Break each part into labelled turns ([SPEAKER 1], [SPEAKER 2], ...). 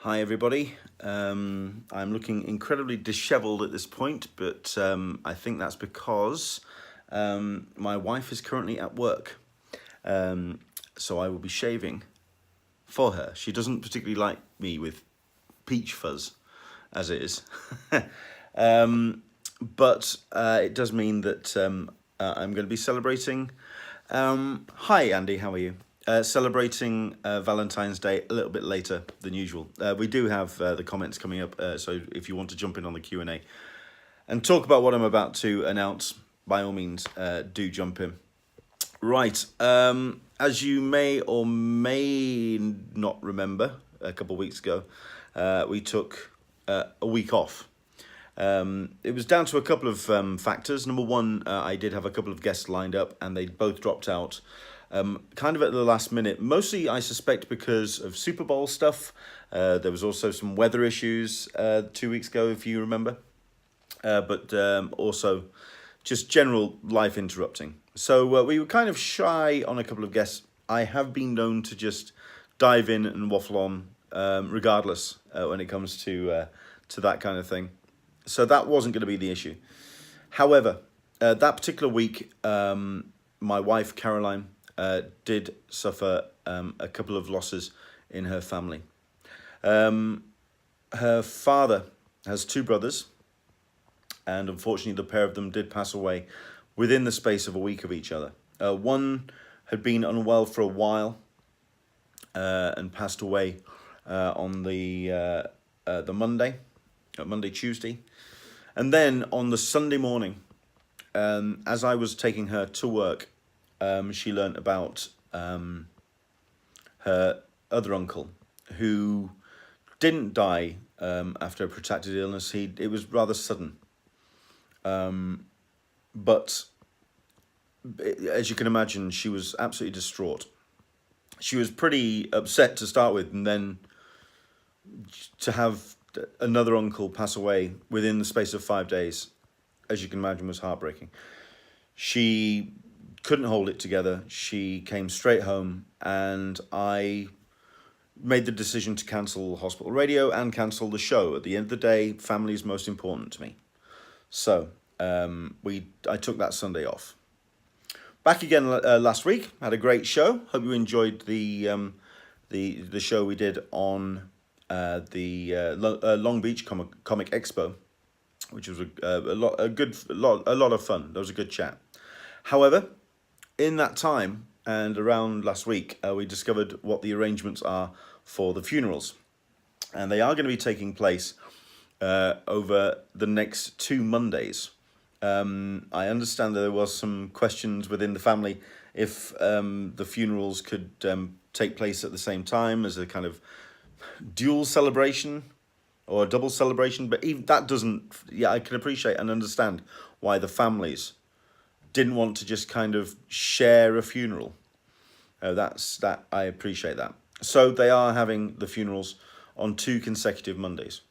[SPEAKER 1] Hi everybody. I'm looking incredibly disheveled at this point, but I think that's because my wife is currently at work. So I will be shaving for her. She doesn't particularly like me with peach fuzz, as it is. But it does mean that I'm going to be celebrating. Hi, Andy. How are you? Celebrating Valentine's Day a little bit later than usual. We do have the comments coming up, so if you want to jump in on the Q&A and talk about what I'm about to announce, by all means, do jump in. Right, as you may or may not remember, a couple of weeks ago, we took a week off. It was down to a couple of factors. Number one, I did have a couple of guests lined up and they both dropped out kind of at the last minute. Mostly, I suspect, because of Super Bowl stuff. There was also some weather issues 2 weeks ago, if you remember. But also just general life interrupting. So we were kind of shy on a couple of guests. I have been known to just dive in and waffle on regardless when it comes to that kind of thing. So that wasn't going to be the issue. However, that particular week, my wife, Caroline, did suffer a couple of losses in her family. Her father has two brothers, and unfortunately the pair of them did pass away within the space of a week of each other. One had been unwell for a while and passed away on the Monday, Tuesday. And then on the Sunday morning, as I was taking her to work, she learnt about her other uncle, who didn't die after a protracted illness. It was rather sudden. But as you can imagine, she was absolutely distraught. She was pretty upset to start with, and then to have another uncle pass away within the space of 5 days, as you can imagine, was heartbreaking. She couldn't hold it together. She came straight home, and I made the decision to cancel hospital radio and cancel the show. At the end of the day, family is most important to me. So I took that Sunday off. Back again last week. Had a great show. Hope you enjoyed the show we did on the Long Beach Comic Expo, which was a lot of fun. That was a good chat. However, in that time and around last week, we discovered what the arrangements are for the funerals, and they are going to be taking place over the next 2 Mondays. I understand that there was some questions within the family if the funerals could take place at the same time as a kind of dual celebration or a double celebration, but even that doesn't. Yeah, I can appreciate and understand why the families didn't want to just kind of share a funeral. That I appreciate that. So they are having the funerals on 2 consecutive Mondays.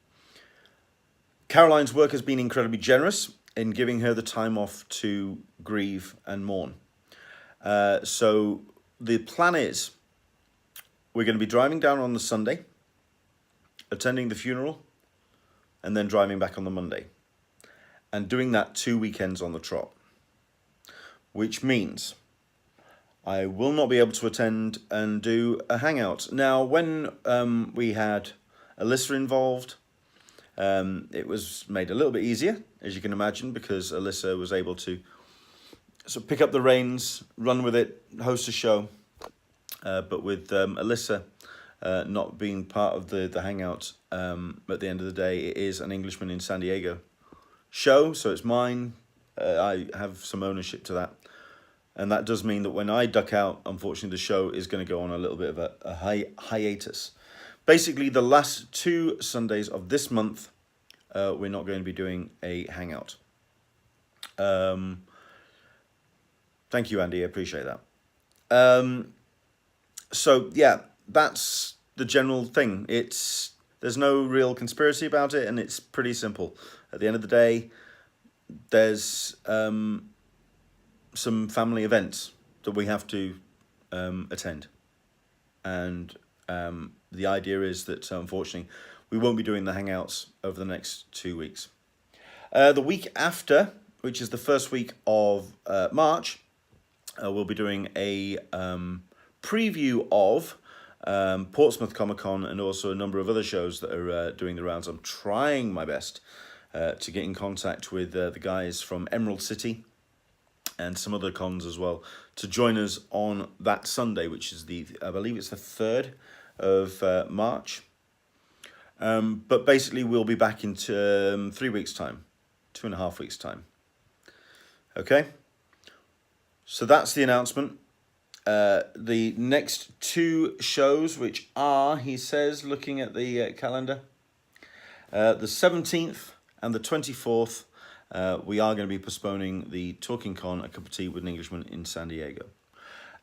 [SPEAKER 1] Caroline's work has been incredibly generous in giving her the time off to grieve and mourn. So the plan is we're going to be driving down on the Sunday, attending the funeral, and then driving back on the Monday, and doing that 2 weekends on the trot, which means I will not be able to attend and do a hangout. Now, when we had Alyssa involved, it was made a little bit easier, as you can imagine, because Alyssa was able to sort of pick up the reins, run with it, host a show. But with Alyssa not being part of the hangout, at the end of the day, it is an Englishman in San Diego show, so it's mine. I have some ownership to that. And that does mean that when I duck out, unfortunately, the show is going to go on a little bit of a hiatus. Basically, the last 2 Sundays of this month, we're not going to be doing a hangout. Thank you, Andy. I appreciate that. So, yeah, that's the general thing. There's no real conspiracy about it, and it's pretty simple. At the end of the day, there's some family events that we have to attend. And The idea is that, unfortunately, we won't be doing the Hangouts over the next 2 weeks. The week after, which is the first week of March, we'll be doing a preview of Portsmouth Comic Con and also a number of other shows that are doing the rounds. I'm trying my best to get in contact with the guys from Emerald City and some other cons as well to join us on that Sunday, which is I believe it's the 3rd of March. But basically we'll be back in 3 weeks' time, 2.5 weeks' time. Okay, so that's the announcement. The next 2 shows, which are, he says, looking at the calendar, the 17th and the 24th, we are going to be postponing the Talkin Con, A Cup of Tea with an Englishman in San Diego.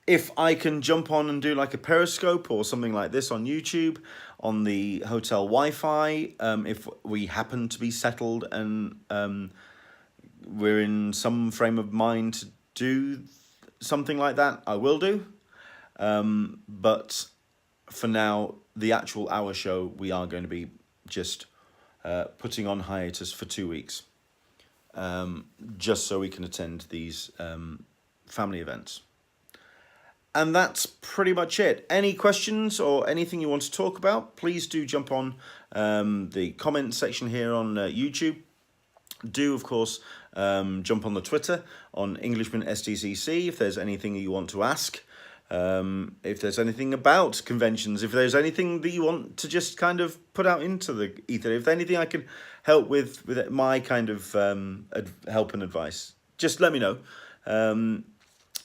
[SPEAKER 1] If I can jump on and do like a Periscope or something like this on YouTube, on the hotel Wi-Fi, if we happen to be settled and we're in some frame of mind to do something like that, I will do. But for now, the actual hour show, we are going to be just putting on hiatus for 2 weeks. Just so we can attend these family events. And that's pretty much it. Any questions or anything you want to talk about, please do jump on the comment section here on YouTube. Do, of course, jump on the Twitter on Englishman SDCC if there's anything you want to ask. If there's anything about conventions, if there's anything that you want to just kind of put out into the ether, if there's anything I can help with my kind of help and advice, just let me know.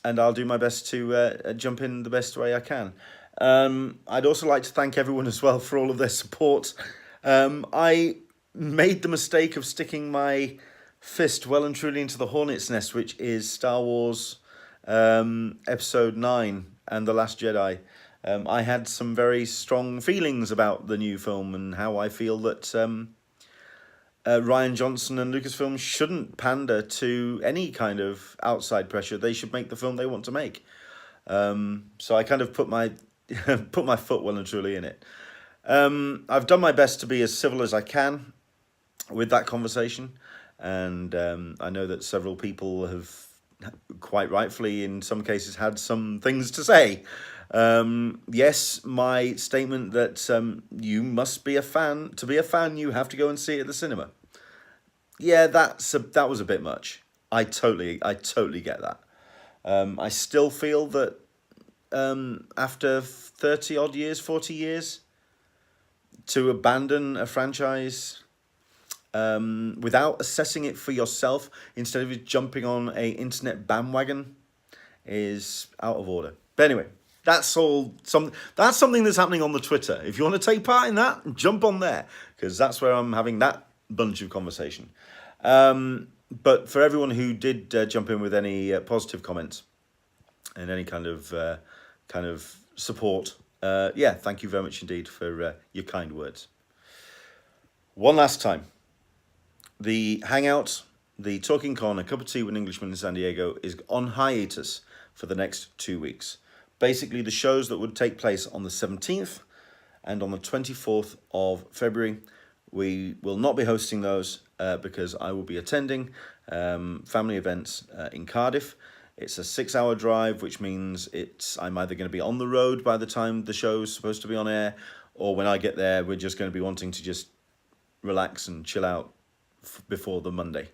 [SPEAKER 1] And I'll do my best to jump in the best way I can. I'd also like to thank everyone as well for all of their support. I made the mistake of sticking my fist well and truly into the hornet's nest, which is Star Wars Episode 9 and The Last Jedi. I had some very strong feelings about the new film and how I feel that Rian Johnson and Lucasfilm shouldn't pander to any kind of outside pressure. They should make the film they want to make. So I kind of put my put my foot well and truly in it. I've done my best to be as civil as I can with that conversation, and I know that several people have quite rightfully in some cases had some things to say. Yes, my statement that you must be a fan. To be a fan, you have to go and see it at the cinema. Yeah, that was a bit much. I totally get that. I still feel that after 30 odd years, 40 years, to abandon a franchise without assessing it for yourself instead of jumping on a internet bandwagon is out of order. But anyway, that's something that's happening on the Twitter. If you want to take part in that, jump on there, because that's where I'm having that bunch of conversation. But for everyone who did jump in with any positive comments and any kind of support, yeah, thank you very much indeed for your kind words. One last time, the Hangout, the Talkin Con, A Cup of Tea with an Englishman in San Diego, is on hiatus for the next 2 weeks. Basically, the shows that would take place on the 17th and on the 24th of February, we will not be hosting those because I will be attending family events in Cardiff. It's a 6-hour drive, which means I'm either going to be on the road by the time the show's supposed to be on air, or when I get there, we're just going to be wanting to just relax and chill out before the Monday,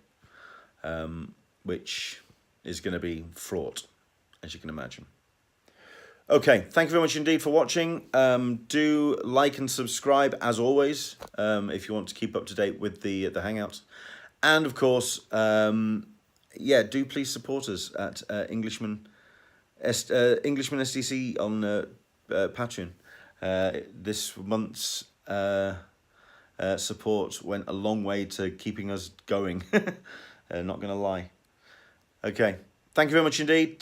[SPEAKER 1] which is going to be fraught, as you can imagine. Okay, thank you very much indeed for watching. Do like and subscribe as always if you want to keep up to date with the Hangouts, and of course, yeah, do please support us at Englishman SDC on Patreon. This month's support went a long way to keeping us going. Not going to lie. Okay, thank you very much indeed.